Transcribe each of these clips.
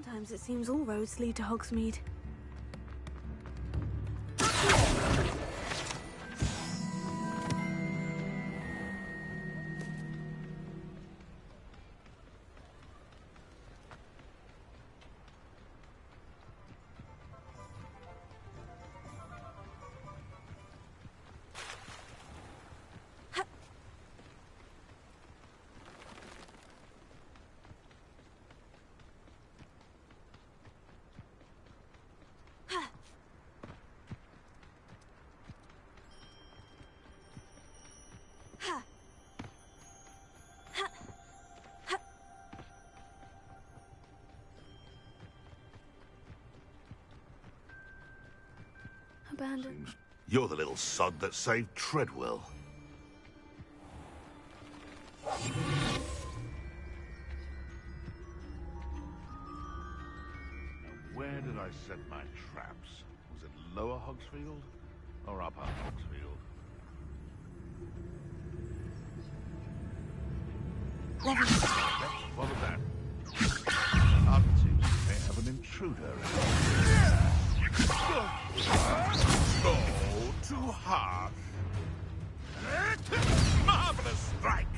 Sometimes it seems all roads lead to Hogsmeade. Abandoned. You're the little sod that saved Treadwell. Now, where did I set my traps? Was it Lower Hogsfield or Upper Hogsfield? Let's follow that. Odds seems we may have an intruder. Oh, too harsh. Marvelous strike.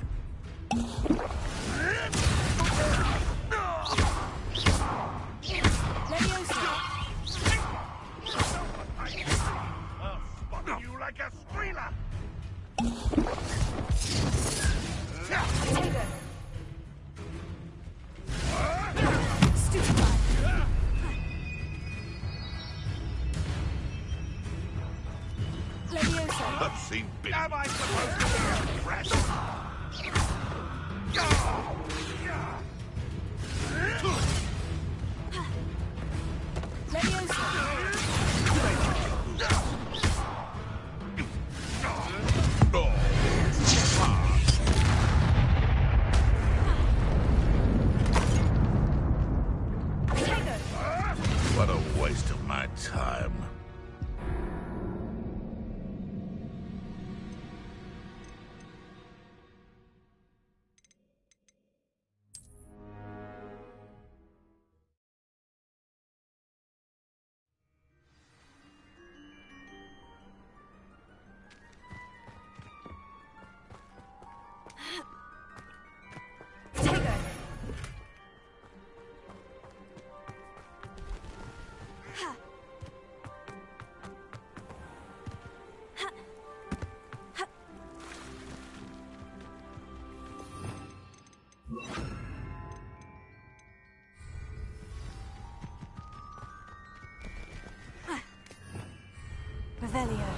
I'll spot you like a streeler. I've seen big. Am I supposed to be impressed? What a waste of my time. Revelio.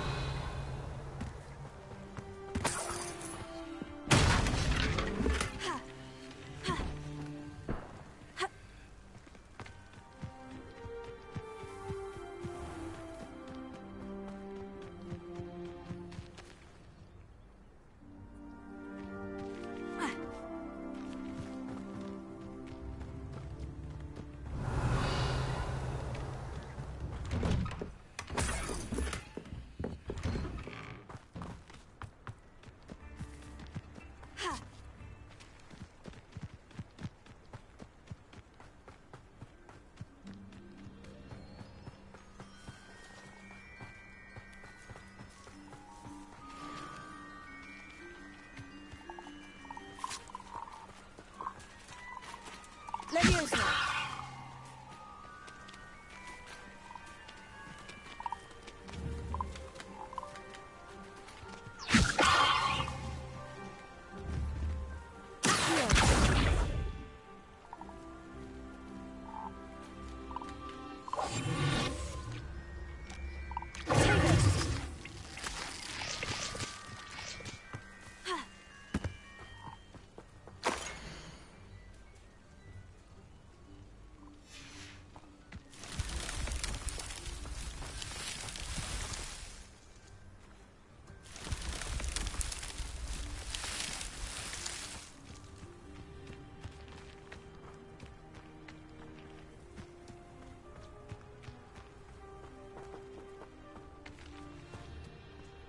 Leviosa.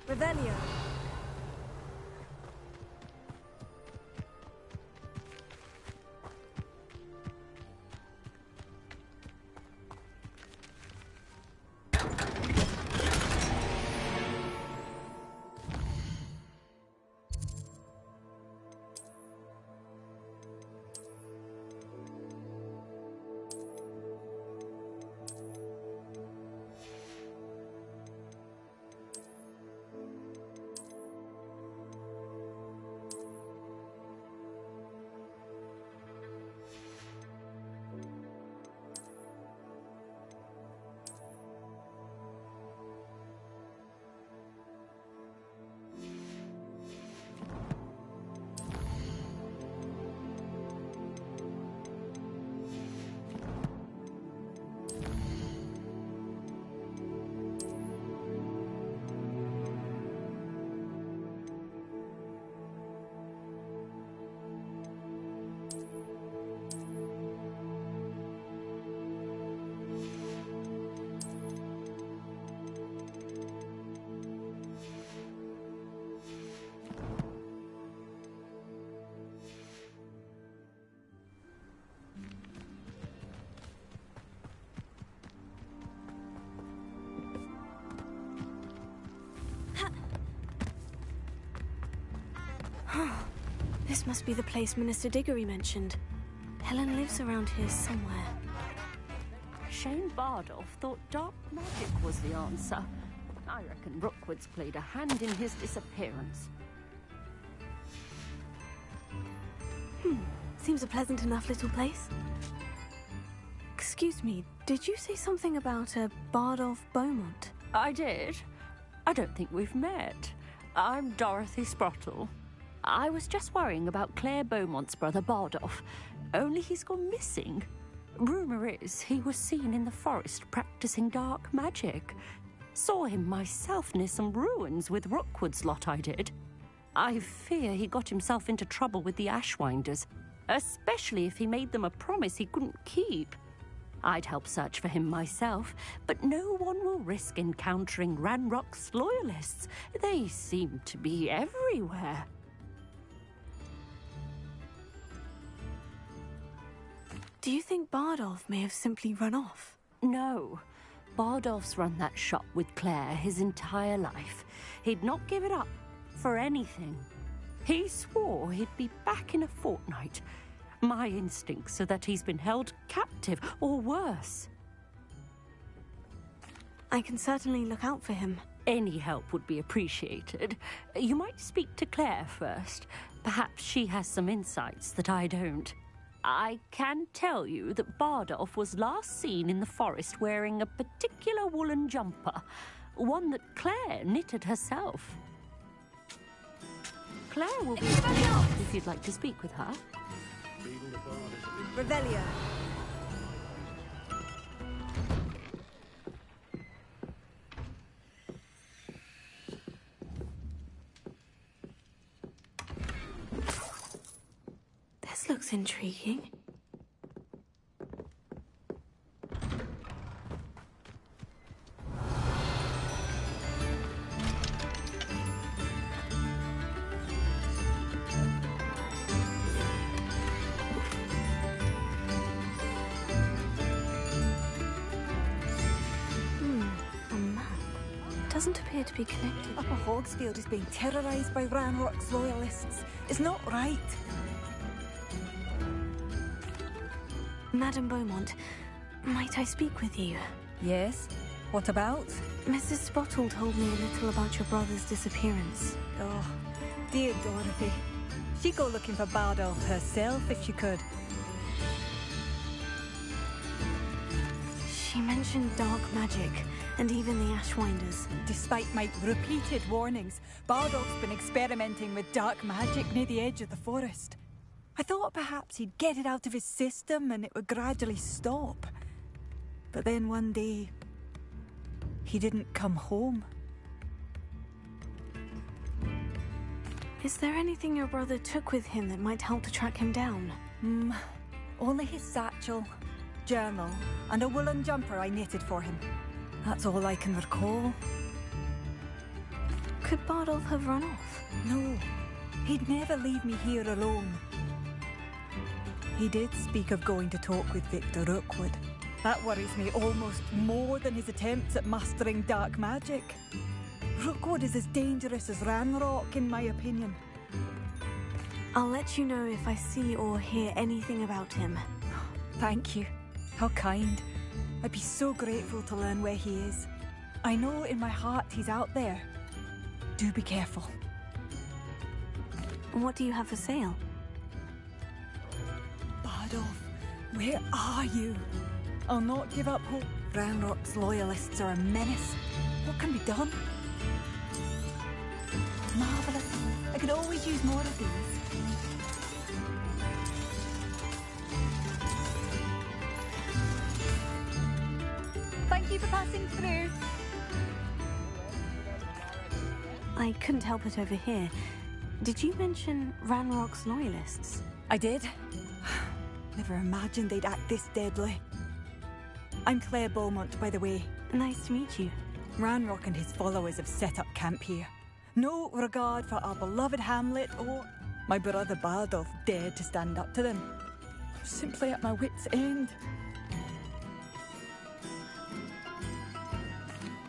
Revelio. This must be the place Minister Diggory mentioned. Helen lives around here somewhere. Shane Bardolph thought dark magic was the answer. I reckon Rookwood's played a hand in his disappearance. Seems a pleasant enough little place. Excuse me, did you say something about a Bardolph Beaumont? I did. I don't think we've met. I'm Dorothy Sprottle. I was just worrying about Claire Beaumont's brother Bardolph, only he's gone missing. Rumour is he was seen in the forest practicing dark magic. Saw him myself near some ruins with Rookwood's lot I did. I fear he got himself into trouble with the Ashwinders, especially if he made them a promise he couldn't keep. I'd help search for him myself, but no one will risk encountering Ranrock's loyalists. They seem to be everywhere. Do you think Bardolph may have simply run off? No. Bardolph's run that shop with Claire his entire life. He'd not give it up for anything. He swore he'd be back in a fortnight. My instincts are that he's been held captive, or worse. I can certainly look out for him. Any help would be appreciated. You might speak to Claire first. Perhaps she has some insights that I don't. I can tell you that Bardolph was last seen in the forest wearing a particular woolen jumper, one that Claire knitted herself. Claire will be if you'd like to speak with her. Revelio. This looks intriguing. A map. Doesn't appear to be connected. Upper Hogsfield is being terrorised by Ranrock's loyalists. It's not right. Madame Beaumont, might I speak with you? Yes? What about? Mrs. Spottle told me a little about your brother's disappearance. Oh, dear Dorothy. She'd go looking for Bardolph herself if she could. She mentioned dark magic, and even the Ashwinders. Despite my repeated warnings, Bardolph's been experimenting with dark magic near the edge of the forest. I thought perhaps he'd get it out of his system and it would gradually stop. But then one day, he didn't come home. Is there anything your brother took with him that might help to track him down? Only his satchel, journal, and a woolen jumper I knitted for him. That's all I can recall. Could Bardolph have run off? No, he'd never leave me here alone. He did speak of going to talk with Victor Rookwood. That worries me almost more than his attempts at mastering dark magic. Rookwood is as dangerous as Ranrock, in my opinion. I'll let you know if I see or hear anything about him. Thank you. How kind. I'd be so grateful to learn where he is. I know in my heart he's out there. Do be careful. What do you have for sale? Bardolph, where are you? I'll not give up hope. Ranrock's loyalists are a menace. What can be done? Marvellous. I could always use more of these. Thank you for passing through. I couldn't help it over here. Did you mention Ranrock's loyalists? I did. Never imagined they'd act this deadly. I'm Claire Beaumont, by the way. Nice to meet you. Ranrock and his followers have set up camp here. No regard for our beloved hamlet or my brother Bardolph dared to stand up to them. I'm simply at my wit's end.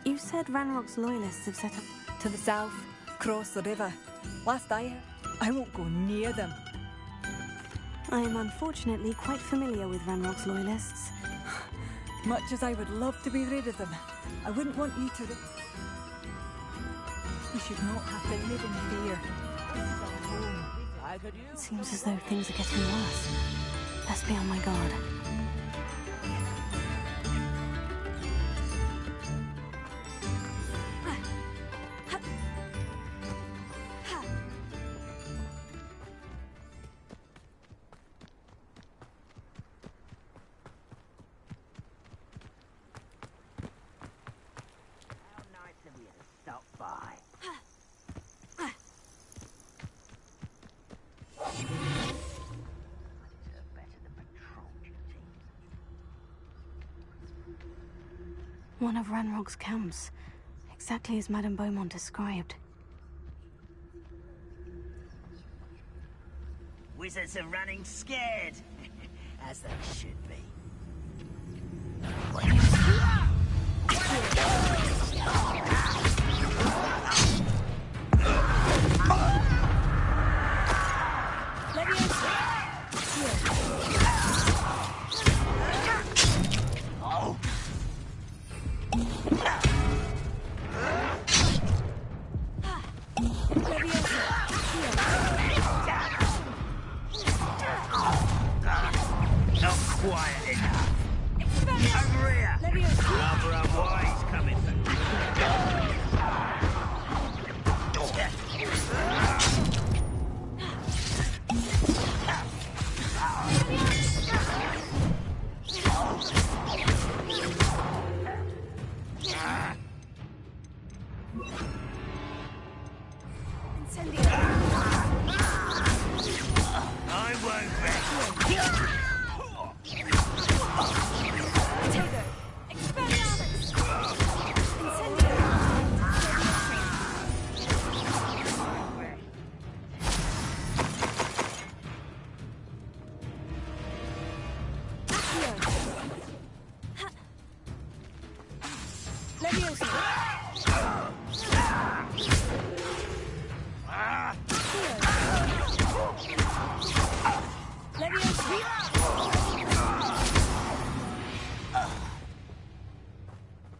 You said Ranrock's loyalists have set up... To the south, across the river. Last I won't go near them. I am unfortunately quite familiar with Ranrock's loyalists. Much as I would love to be rid of them, I wouldn't want you to... You should not have to live in fear. This is our home. It seems as though things are getting worse. Best be on my guard. One of Ranrock's camps, exactly as Madame Beaumont described. Wizards are running scared, as they should be.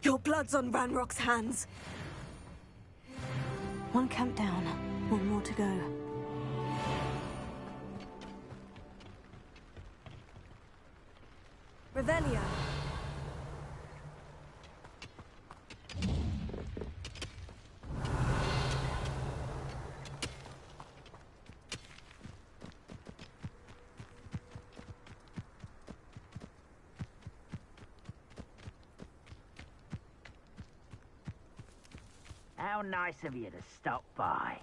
Your blood's on Ranrock's hands. One camp down, one more to go. Revelia. How nice of you to stop by.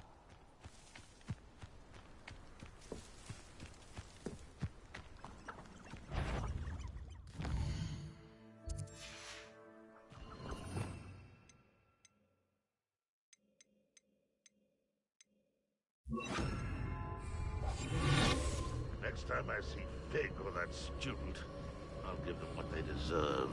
Next time I see Fig or that student, I'll give them what they deserve.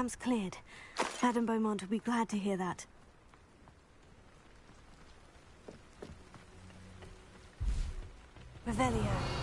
camp's cleared. Madame Beaumont will be glad to hear that. Revelio.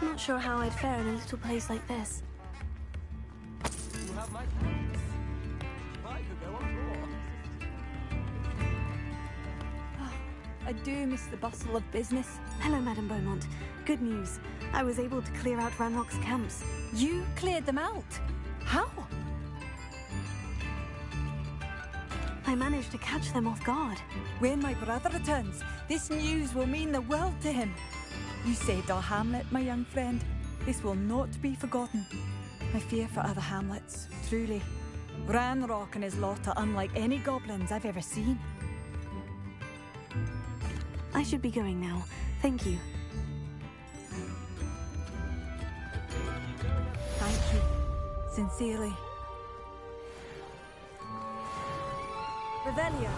Not sure how I'd fare in a little place like this. You have my thanks. I could go on board. I do miss the bustle of business. Hello, Madame Beaumont. Good news. I was able to clear out Ranrock's camps. You cleared them out? How? I managed to catch them off guard. When my brother returns, this news will mean the world to him. You saved our hamlet, my young friend. This will not be forgotten. I fear for other hamlets, truly. Ranrock and his lot are unlike any goblins I've ever seen. I should be going now. Thank you. Thank you. Sincerely. Revelio.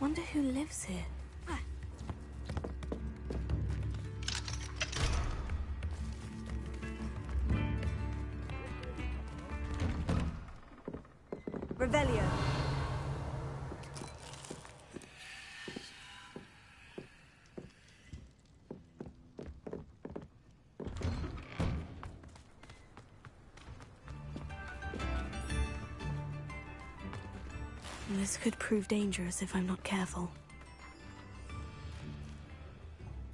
Wonder who lives here. Revelio. This could prove dangerous if I'm not careful.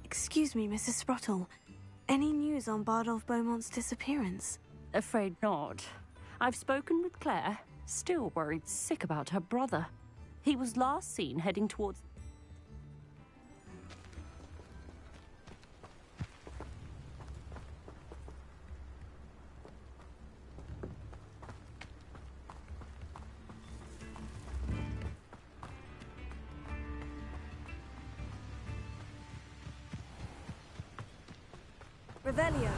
Excuse me, Mrs. Sprottle. Any news on Bardolph Beaumont's disappearance? Afraid not. I've spoken with Claire, still worried sick about her brother. He was last seen heading towards... Revelio.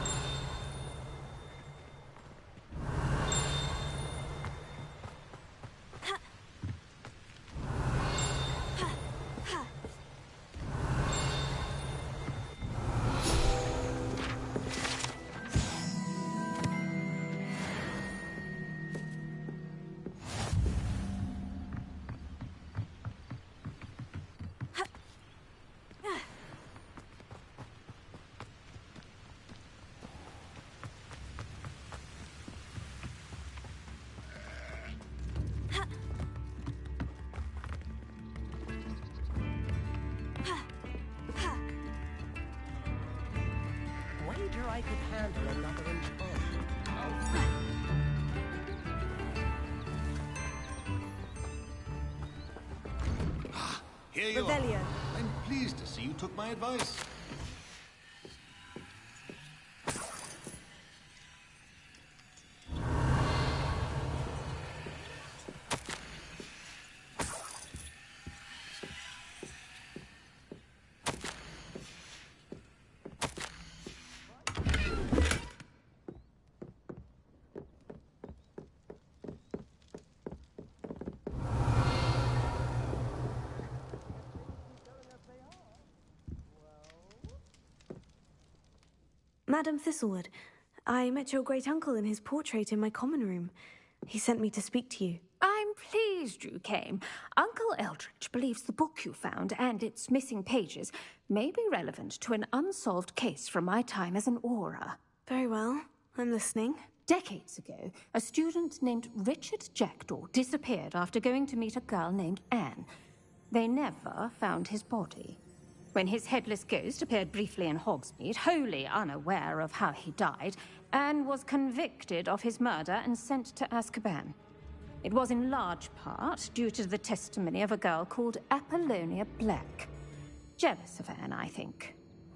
Wager I could handle another enchantment. Here you Revelio. are. I'm pleased to see you took my advice. Madam Thistlewood, I met your great-uncle in his portrait in my common room. He sent me to speak to you. I'm pleased you came. Uncle Eldridge believes the book you found and its missing pages may be relevant to an unsolved case from my time as an aura. Very well. I'm listening. Decades ago, a student named Richard Jackdaw disappeared after going to meet a girl named Anne. They never found his body. When his headless ghost appeared briefly in Hogsmeade, wholly unaware of how he died, Anne was convicted of his murder and sent to Azkaban. It was in large part due to the testimony of a girl called Apollonia Black. Jealous of Anne, I think.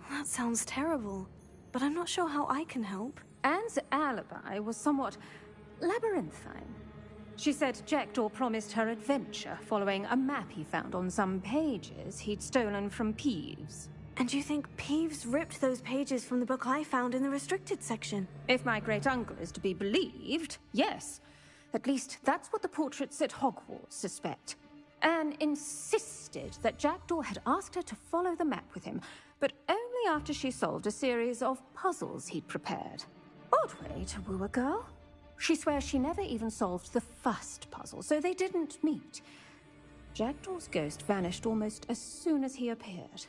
That sounds terrible, but I'm not sure how I can help. Anne's alibi was somewhat labyrinthine. She said Jackdaw promised her adventure following a map he found on some pages he'd stolen from Peeves. And you think Peeves ripped those pages from the book I found in the restricted section? If my great-uncle is to be believed, yes. At least that's what the portraits at Hogwart suspect. Anne insisted that Jackdaw had asked her to follow the map with him, but only after she solved a series of puzzles he'd prepared. Odd way to woo a girl. She swears she never even solved the first puzzle, so they didn't meet. Jackdaw's ghost vanished almost as soon as he appeared.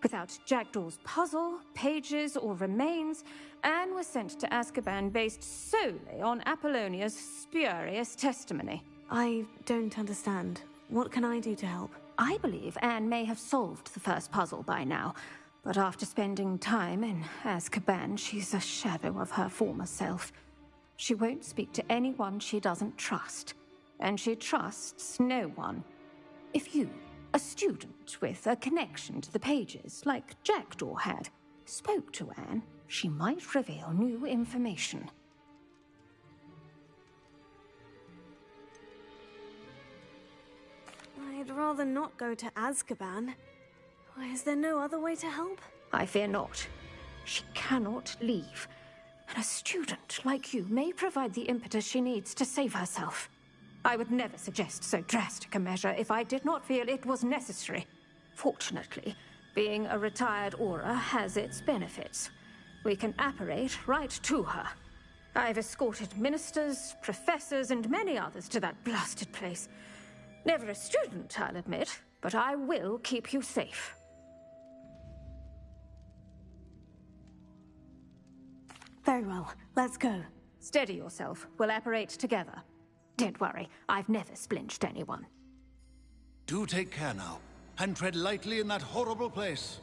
Without Jackdaw's puzzle, pages, or remains, Anne was sent to Azkaban based solely on Apollonia's spurious testimony. I don't understand. What can I do to help? I believe Anne may have solved the first puzzle by now, but after spending time in Azkaban, she's a shadow of her former self. She won't speak to anyone she doesn't trust, and she trusts no one. If you, a student with a connection to the pages, like Jackdaw had, spoke to Anne, she might reveal new information. I'd rather not go to Azkaban. Is there no other way to help? I fear not. She cannot leave. And a student like you may provide the impetus she needs to save herself. I would never suggest so drastic a measure if I did not feel it was necessary. Fortunately, being a retired Auror has its benefits. We can apparate right to her. I've escorted ministers, professors, and many others to that blasted place. Never a student, I'll admit, but I will keep you safe. Very well. Let's go. Steady yourself. We'll apparate together. Don't worry, I've never splinched anyone. Do take care now, and tread lightly in that horrible place.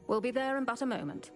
We'll be there in but a moment.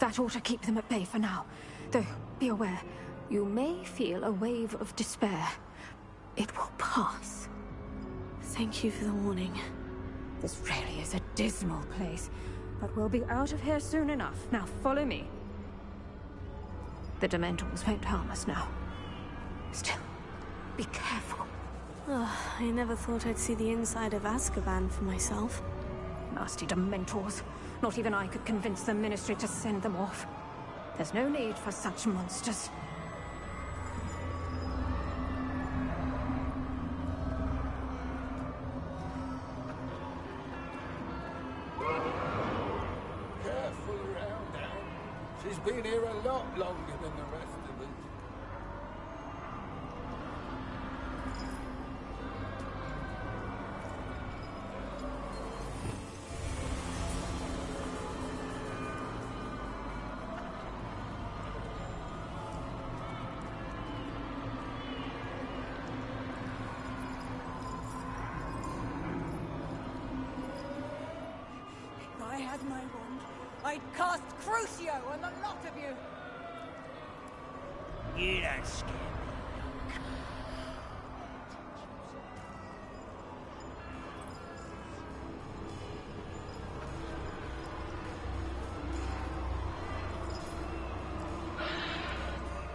That ought to keep them at bay for now. Though, be aware, you may feel a wave of despair. It will pass. Thank you for the warning. This really is a dismal place, but we'll be out of here soon enough. Now follow me. The Dementors won't harm us now. Still, be careful. I never thought I'd see the inside of Azkaban for myself. Nasty Dementors. Not even I could convince the Ministry to send them off. There's no need for such monsters. Careful around, Anne. She's been here a lot longer than the rest of us. If I had my wand, I'd cast Crucio on the lot of you! You don't scare me.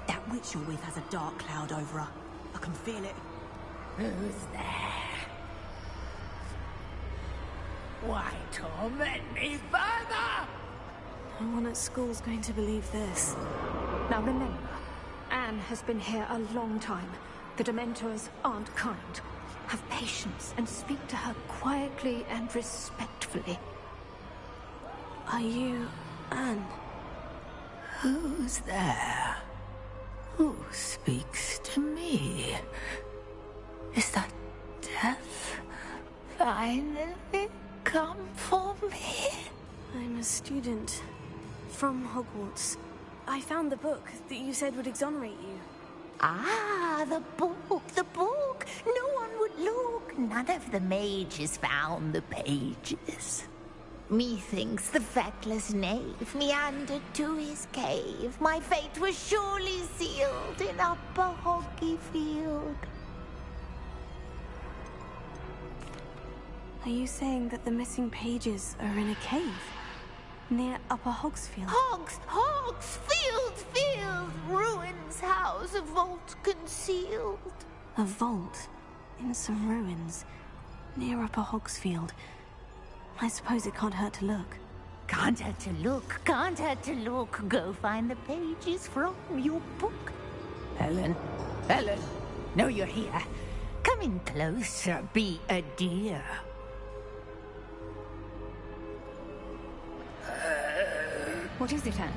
That witch you're with has a dark cloud over her. I can feel it. Who's there? Why torment me further? No one at school's going to believe this. Now remember, Anne has been here a long time. The Dementors aren't kind. Have patience and speak to her quietly and respectfully. Are you Anne? Who's there? Who speaks to me? Is that death finally come for me? I'm a student from Hogwarts. I found the book that you said would exonerate you. Ah, the book, the book. No one would look. None of the mages found the pages. Methinks the feckless knave meandered to his cave. My fate was surely sealed in Upper Hoggyfield. Are you saying that the missing pages are in a cave? Near Upper Hogsfield? Hogsfield! Ruins house, a vault concealed. A vault? In some ruins? Near Upper Hogsfield? I suppose it can't hurt to look. Can't hurt to look, can't hurt to look. Go find the pages from your book. Helen, know you're here. Come in closer, be a dear. What is it, Anne?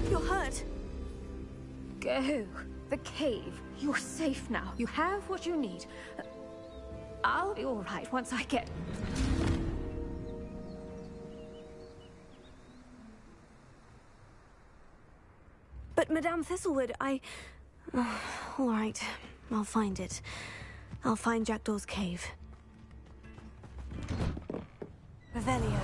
You're hurt. Go. The cave. You're safe now. You have what you need. I'll be all right once I get... But Madame Thistlewood, all right, I'll find it. I'll find Jackdaw's cave. Revelio.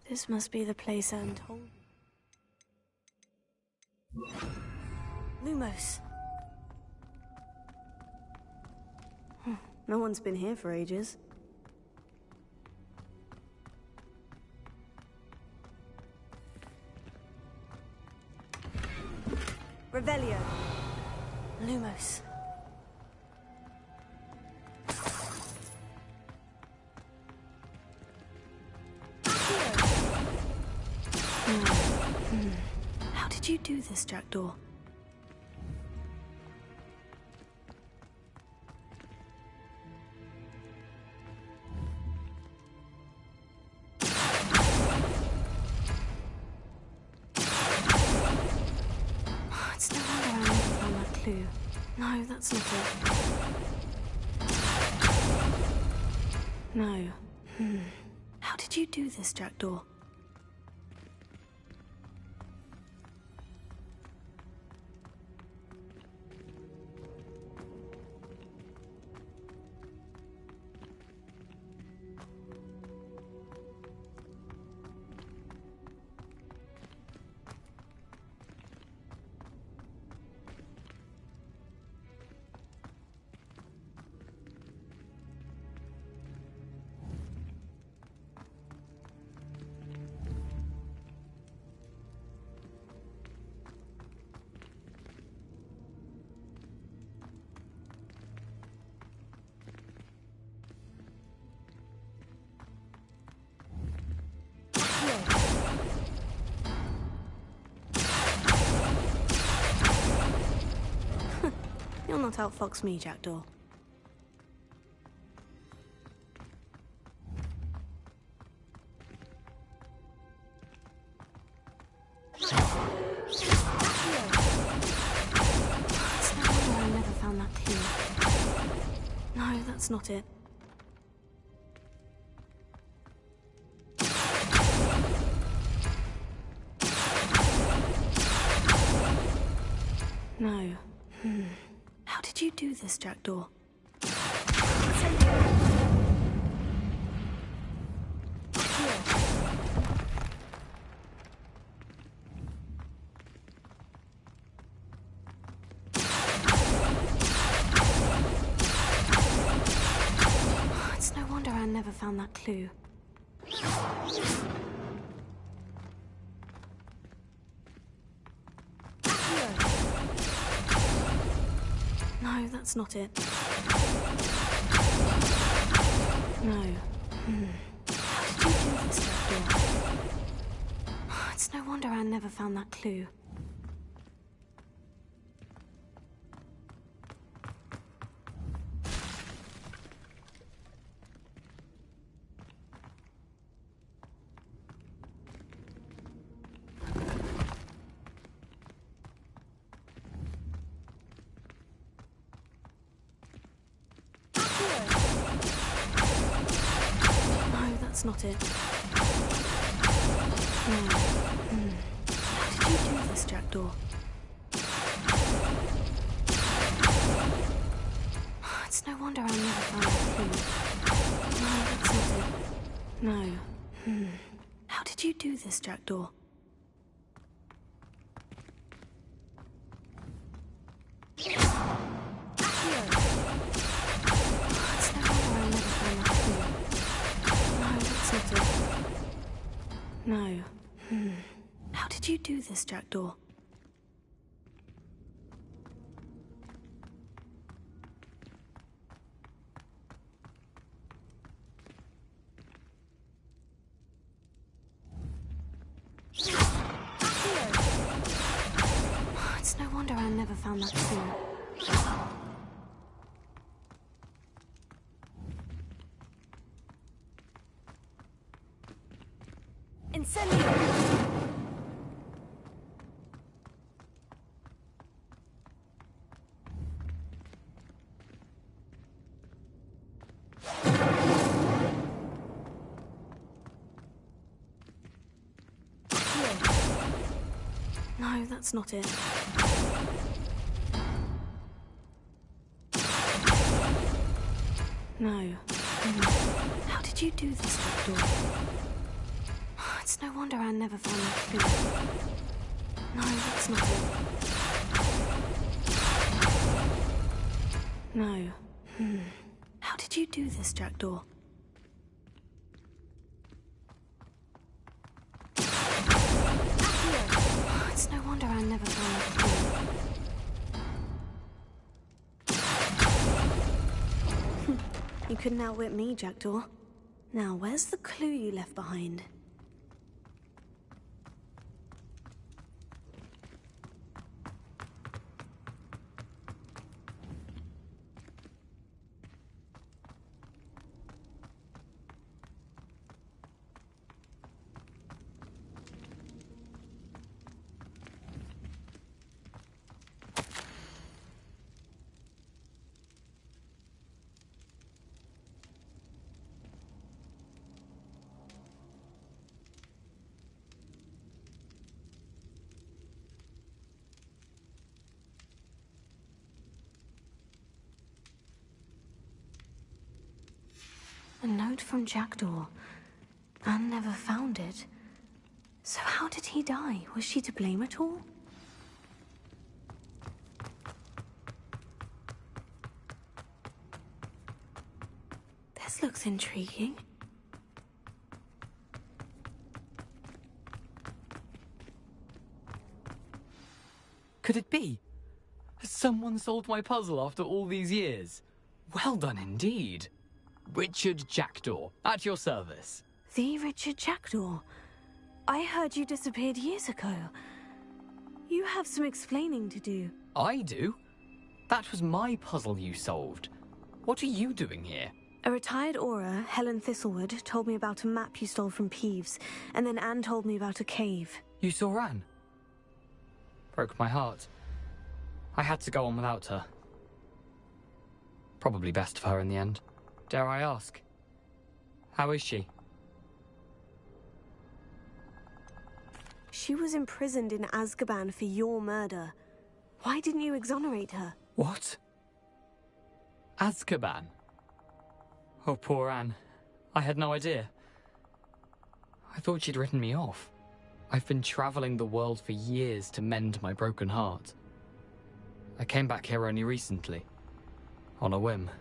This must be the place Anne told me. Lumos. No one's been here for ages. Revelio. Lumos. How did you do this, Jackdaw? It's no wonder I never found that clue. No, that's not it. No. How did you do this, Jackdaw? You'll not outfox me, Jackdaw. It's no wonder I never found that clue. No, that's not it. No. How did you do this, Jackdaw? It's no wonder I never found that clue. No, that's not it. No. How did you do this, Jackdaw? It's no wonder Anne never found that clue. That's not it. No. How did you do this, Jackdaw? It's no wonder I never found that clue. No, that's not it. No. How did you do this, Jackdaw? No. How did you do this, Jackdaw? It's no wonder I never found that clue. No, that's not it. No. How did you do this, Jackdaw? It's no wonder I never found that clue. No, that's not it. No. How did you do this, Jackdaw? It's no wonder I never found that clue. You couldn't outwit me, Jackdaw. Now, where's the clue you left behind? A note from Jackdaw. Anne never found it. So how did he die? Was she to blame at all? This looks intriguing. Could it be? Has someone solved my puzzle after all these years? Well done indeed. Richard Jackdaw, at your service. The Richard Jackdaw? I heard you disappeared years ago. You have some explaining to do. I do? That was my puzzle you solved. What are you doing here? A retired Aura, Helen Thistlewood, told me about a map you stole from Peeves, and then Anne told me about a cave. You saw Anne? Broke my heart. I had to go on without her. Probably best for her in the end. Dare I ask? How is she? She was imprisoned in Azkaban for your murder. Why didn't you exonerate her? What? Azkaban? Oh, poor Anne. I had no idea. I thought she'd written me off. I've been traveling the world for years to mend my broken heart. I came back here only recently. On a whim.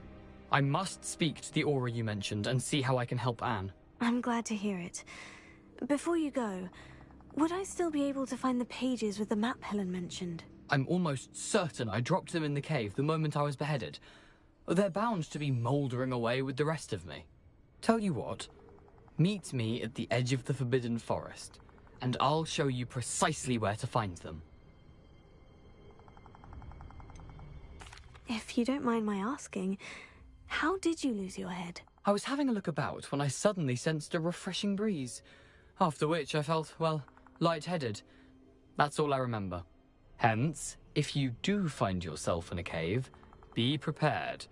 I must speak to the Aura you mentioned and see how I can help Anne. I'm glad to hear it. Before you go, would I still be able to find the pages with the map Helen mentioned? I'm almost certain I dropped them in the cave the moment I was beheaded. They're bound to be mouldering away with the rest of me. Tell you what, meet me at the edge of the Forbidden Forest, and I'll show you precisely where to find them. If you don't mind my asking, how did you lose your head? I was having a look about when I suddenly sensed a refreshing breeze, after which I felt, well, lightheaded. That's all I remember. Hence, if you do find yourself in a cave, be prepared.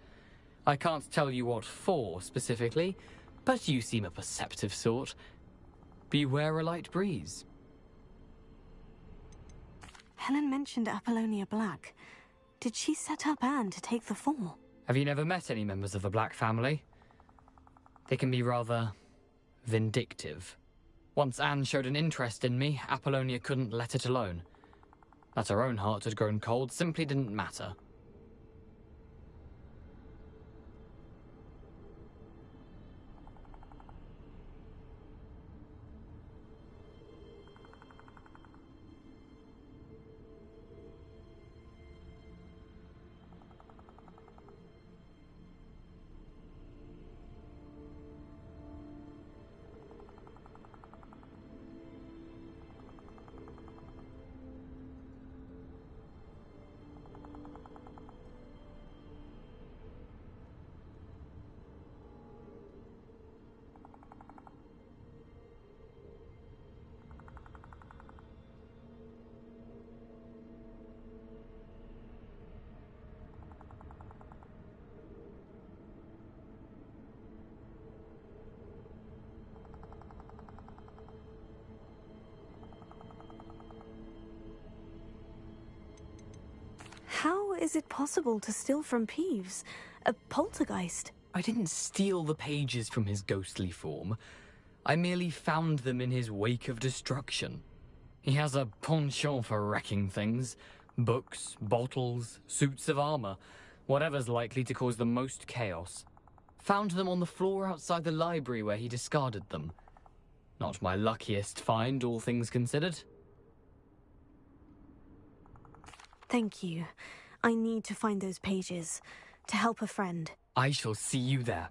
I can't tell you what for specifically, but you seem a perceptive sort. Beware a light breeze. Helen mentioned Apollonia Black. Did she set up Anne to take the fall? Have you never met any members of the Black family? They can be rather vindictive. Once Anne showed an interest in me, Apollonia couldn't let it alone. That her own heart had grown cold simply didn't matter. How is it possible to steal from Peeves? A poltergeist? I didn't steal the pages from his ghostly form. I merely found them in his wake of destruction. He has a penchant for wrecking things. Books, bottles, suits of armor. Whatever's likely to cause the most chaos. Found them on the floor outside the library where he discarded them. Not my luckiest find, all things considered. Thank you. I need to find those pages to help a friend. I shall see you there.